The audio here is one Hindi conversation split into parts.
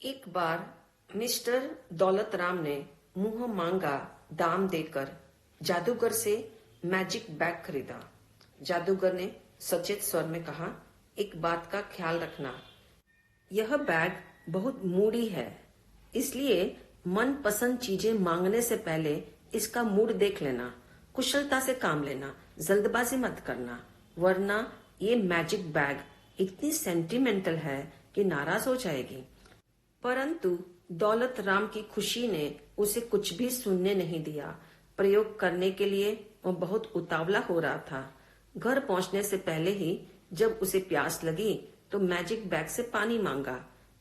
एक बार मिस्टर दौलत राम ने मुंह मांगा दाम देकर जादूगर से मैजिक बैग खरीदा। जादूगर ने सचेत स्वर में कहा, एक बात का ख्याल रखना, यह बैग बहुत मूडी है, इसलिए मनपसंद चीजें मांगने से पहले इसका मूड देख लेना, कुशलता से काम लेना, जल्दबाजी मत करना, वरना ये मैजिक बैग इतनी सेंटिमेंटल है कि नाराज हो जाएगी। परंतु दौलत राम की खुशी ने उसे कुछ भी सुनने नहीं दिया। प्रयोग करने के लिए वह बहुत उतावला हो रहा था। घर पहुंचने से पहले ही जब उसे प्यास लगी तो मैजिक बैग से पानी मांगा,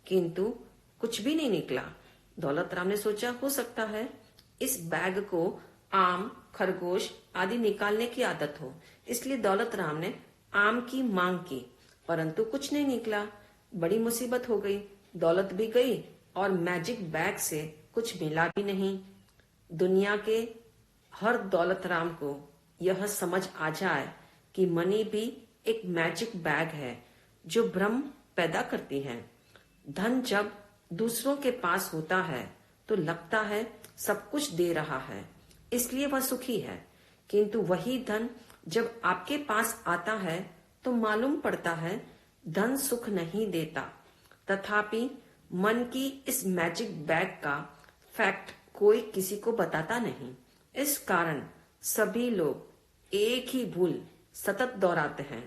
किंतु कुछ भी नहीं निकला। दौलत राम ने सोचा, हो सकता है इस बैग को आम, खरगोश आदि निकालने की आदत हो, इसलिए दौलत राम ने आम की मांग की, परंतु कुछ नहीं निकला। बड़ी मुसीबत हो गई, दौलत भी गई और मैजिक बैग से कुछ मिला भी नहीं। दुनिया के हर दौलत राम को यह समझ आ जाए कि मनी भी एक मैजिक बैग है जो भ्रम पैदा करती है। धन जब दूसरों के पास होता है तो लगता है सब कुछ दे रहा है, इसलिए वह सुखी है, किंतु वही धन जब आपके पास आता है तो मालूम पड़ता है धन सुख नहीं देता। तथापि मन की इस मैजिक बैग का फैक्ट कोई किसी को बताता नहीं। इस कारण सभी लोग एक ही भूल सतत दोहराते हैं।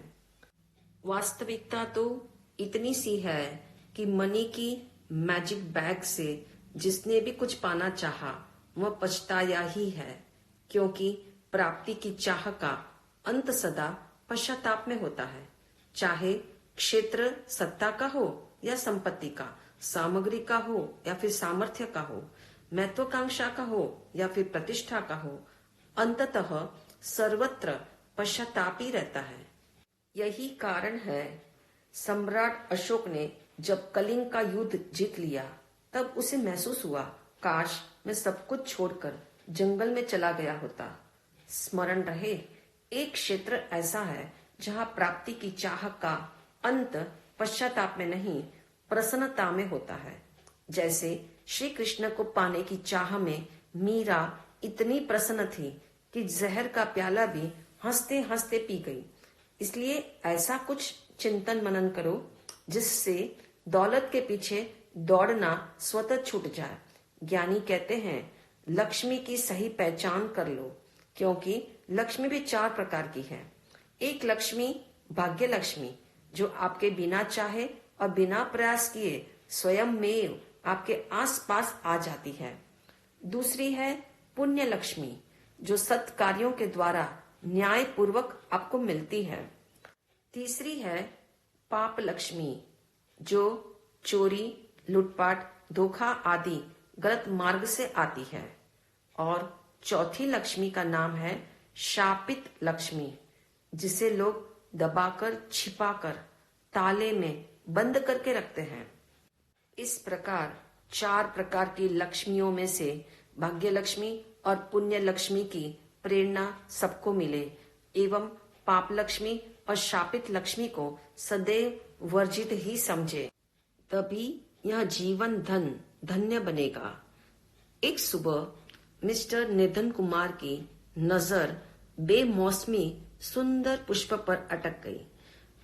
वास्तविकता तो इतनी सी है कि मनी की मैजिक बैग से जिसने भी कुछ पाना चाहा वह पछताया ही है, क्योंकि प्राप्ति की चाह का अंत सदा पश्चाताप में होता है। चाहे क्षेत्र सत्ता का हो या संपत्ति का, सामग्री का हो या फिर सामर्थ्य का हो, महत्वाकांक्षा का हो या फिर प्रतिष्ठा का हो, अंततः सर्वत्र पश्चाताप ही रहता है। यही कारण है सम्राट अशोक ने जब कलिंग का युद्ध जीत लिया तब उसे महसूस हुआ, काश मैं सब कुछ छोड़कर जंगल में चला गया होता। स्मरण रहे, एक क्षेत्र ऐसा है जहाँ प्राप्ति की चाह का अंत पश्चाताप में नहीं, प्रसन्नता में होता है। जैसे श्री कृष्ण को पाने की चाह में मीरा इतनी प्रसन्न थी कि जहर का प्याला भी हंसते हंसते पी गई। इसलिए ऐसा कुछ चिंतन मनन करो जिससे दौलत के पीछे दौड़ना स्वतः छूट जाए। ज्ञानी कहते हैं, लक्ष्मी की सही पहचान कर लो, क्योंकि लक्ष्मी भी 4 प्रकार की है। एक लक्ष्मी भाग्य लक्ष्मी, जो आपके बिना चाहे और बिना प्रयास किए स्वयं में आपके आसपास आ जाती है। दूसरी है पुण्य लक्ष्मी, जो सत् कार्यों के द्वारा न्याय पूर्वक आपको मिलती है। तीसरी है पाप लक्ष्मी, जो चोरी, लूटपाट, धोखा आदि गलत मार्ग से आती है। और चौथी लक्ष्मी का नाम है शापित लक्ष्मी, जिसे लोग दबाकर, छिपाकर, ताले में बंद करके रखते हैं। इस प्रकार 4 प्रकार की लक्ष्मियों में से भाग्य लक्ष्मी और पुण्य लक्ष्मी की प्रेरणा सबको मिले एवं पाप लक्ष्मी और शापित लक्ष्मी को सदैव वर्जित ही समझे, तभी यह जीवन धन्य बनेगा। एक सुबह मिस्टर निधन कुमार की नजर बेमौसमी सुंदर पुष्प पर अटक गई।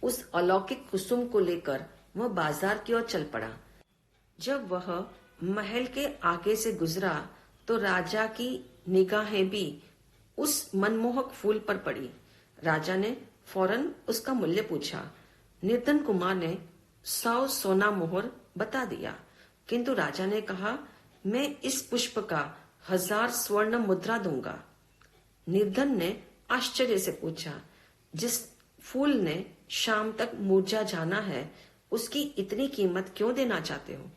उस अलौकिक कुसुम को लेकर वह बाजार की ओर चल पड़ा। जब वह महल के आगे से गुजरा तो राजा की निगाहें भी उस मनमोहक फूल पर पड़ी। राजा ने फौरन उसका मूल्य पूछा। निधन कुमार ने 100 सोना मोहर बता दिया, किंतु राजा ने कहा, मैं इस पुष्प का 1000 स्वर्ण मुद्रा दूंगा। निर्धन ने आश्चर्य से पूछा, जिस फूल ने शाम तक मुरझा जाना है उसकी इतनी कीमत क्यों देना चाहते हो?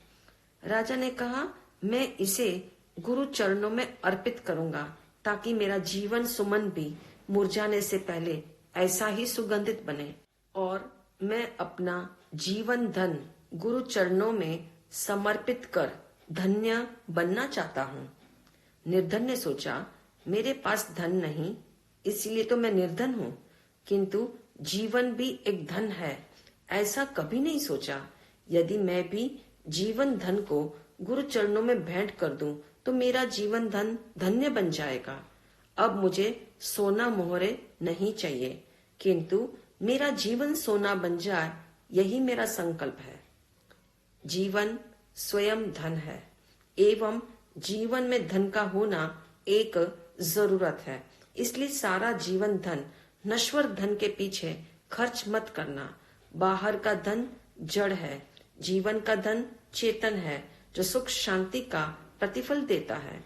राजा ने कहा, मैं इसे गुरु चरणों में अर्पित करूंगा ताकि मेरा जीवन सुमन भी मुरझाने से पहले ऐसा ही सुगंधित बने, और मैं अपना जीवन धन गुरु चरणों में समर्पित कर धन्य बनना चाहता हूँ। निर्धन ने सोचा, मेरे पास धन नहीं, इसलिए तो मैं निर्धन हूँ, किंतु जीवन भी एक धन है, ऐसा कभी नहीं सोचा। यदि मैं भी जीवन धन को गुरु चरणों में भेंट कर दूं तो मेरा जीवन धन धन्य बन जाएगा। अब मुझे सोना मोहरे नहीं चाहिए, किंतु मेरा जीवन सोना बन जाए, यही मेरा संकल्प है। जीवन स्वयं धन है एवं जीवन में धन का होना एक जरूरत है। इसलिए सारा जीवन धन नश्वर धन के पीछे खर्च मत करना। बाहर का धन जड़ है, जीवन का धन चेतन है जो सुख शांति का प्रतिफल देता है।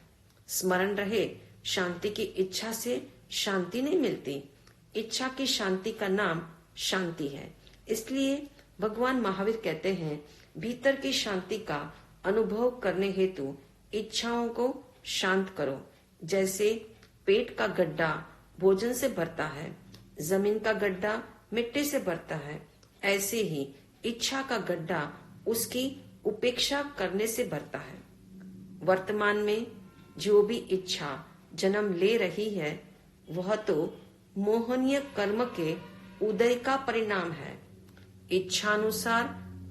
स्मरण रहे, शांति की इच्छा से शांति नहीं मिलती, इच्छा की शांति का नाम शांति है। इसलिए भगवान महावीर कहते हैं, भीतर की शांति का अनुभव करने हेतु इच्छाओं को शांत करो। जैसे पेट का गड्ढा भोजन से भरता है, जमीन का गड्ढा मिट्टी से भरता है, ऐसे ही इच्छा का गड्ढा उसकी उपेक्षा करने से भरता है। वर्तमान में जो भी इच्छा जन्म ले रही है वह तो मोहनीय कर्म के उदय का परिणाम है। इच्छानुसार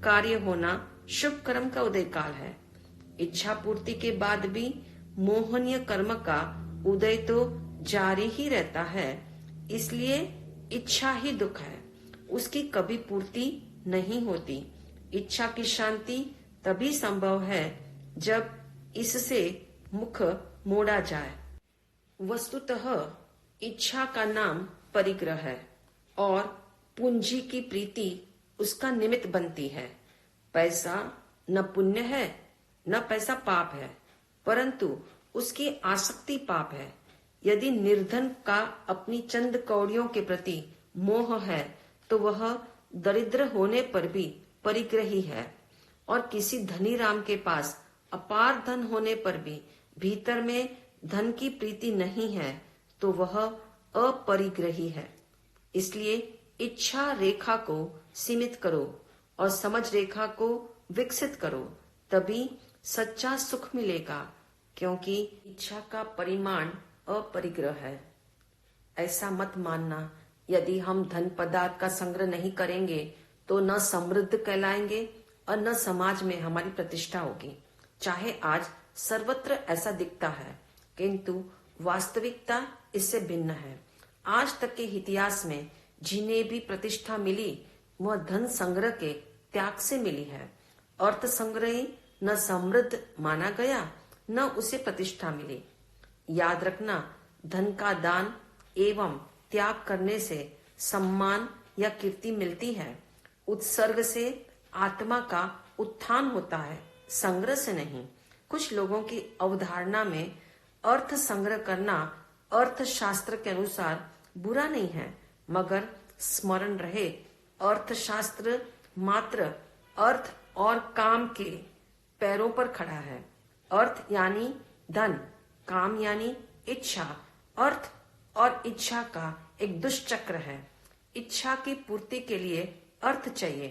कार्य होना शुभ कर्म का उदय काल है। इच्छा पूर्ति के बाद भी मोहनीय कर्म का उदय तो जारी ही रहता है। इसलिए इच्छा ही दुख है, उसकी कभी पूर्ति नहीं होती। इच्छा की शांति तभी संभव है जब इससे मुख मोड़ा जाए। वस्तुतः इच्छा का नाम परिग्रह है और पूंजी की प्रीति उसका निमित्त बनती है। पैसा न पुण्य है न पैसा पाप है, परंतु उसकी आसक्ति पाप है। यदि निर्धन का अपनी चंद कौड़ियों के प्रति मोह है तो वह दरिद्र होने पर भी परिग्रही है, और किसी धनी राम के पास अपार धन होने पर भी भीतर में धन की प्रीति नहीं है तो वह अपरिग्रही है। इसलिए इच्छा रेखा को सीमित करो और समझ रेखा को विकसित करो, तभी सच्चा सुख मिलेगा, क्योंकि इच्छा का परिमाण अपरिग्रह है। ऐसा मत मानना, यदि हम धन पदार्थ का संग्रह नहीं करेंगे तो न समृद्ध कहलाएंगे और न समाज में हमारी प्रतिष्ठा होगी। चाहे आज सर्वत्र ऐसा दिखता है, किंतु वास्तविकता इससे भिन्न है। आज तक के इतिहास में जिन्हें भी प्रतिष्ठा मिली वह धन संग्रह के त्याग से मिली है। अर्थ संग्रही न समृद्ध माना गया न उसे प्रतिष्ठा मिली। याद रखना, धन का दान एवं त्याग करने से सम्मान या कीर्ति मिलती है। उत्सर्ग से आत्मा का उत्थान होता है, संग्रह से नहीं। कुछ लोगों की अवधारणा में अर्थ संग्रह करना अर्थशास्त्र के अनुसार बुरा नहीं है, मगर स्मरण रहे, अर्थशास्त्र मात्र अर्थ और काम के पैरों पर खड़ा है। अर्थ यानी धन, काम यानी इच्छा। अर्थ और इच्छा का एक दुष्चक्र है। इच्छा की पूर्ति के लिए अर्थ चाहिए,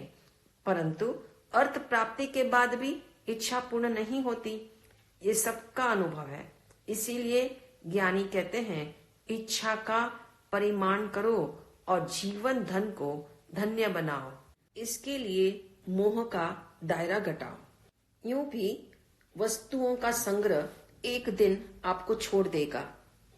परंतु अर्थ प्राप्ति के बाद भी इच्छा पूर्ण नहीं होती। ये सबका अनुभव है। इसीलिए ज्ञानी कहते हैं, इच्छा का परिमाण करो और जीवन धन को धन्य बनाओ। इसके लिए मोह का दायरा घटाओ। यूं भी वस्तुओं का संग्रह एक दिन आपको छोड़ देगा,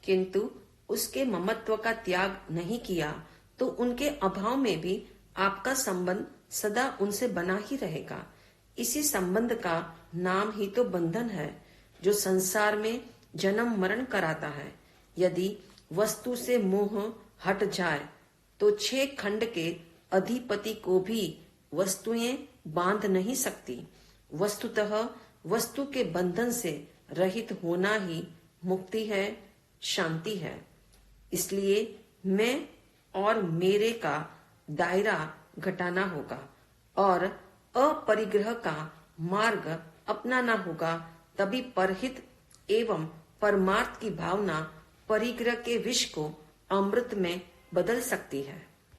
किंतु उसके ममत्व का त्याग नहीं किया तो उनके अभाव में भी आपका संबंध सदा उनसे बना ही रहेगा। इसी संबंध का नाम ही तो बंधन है, जो संसार में जन्म मरण कराता है। यदि वस्तु से मोह हट जाए तो 6 खंड के अधिपति को भी वस्तुएं बांध नहीं सकती। वस्तुतः वस्तु के बंधन से रहित होना ही मुक्ति है, शांति है। इसलिए मैं और मेरे का दायरा घटाना होगा और अपरिग्रह का मार्ग अपनाना होगा, तभी परहित एवं परमार्थ की भावना परिग्रह के विष को अमृत में बदल सकती है।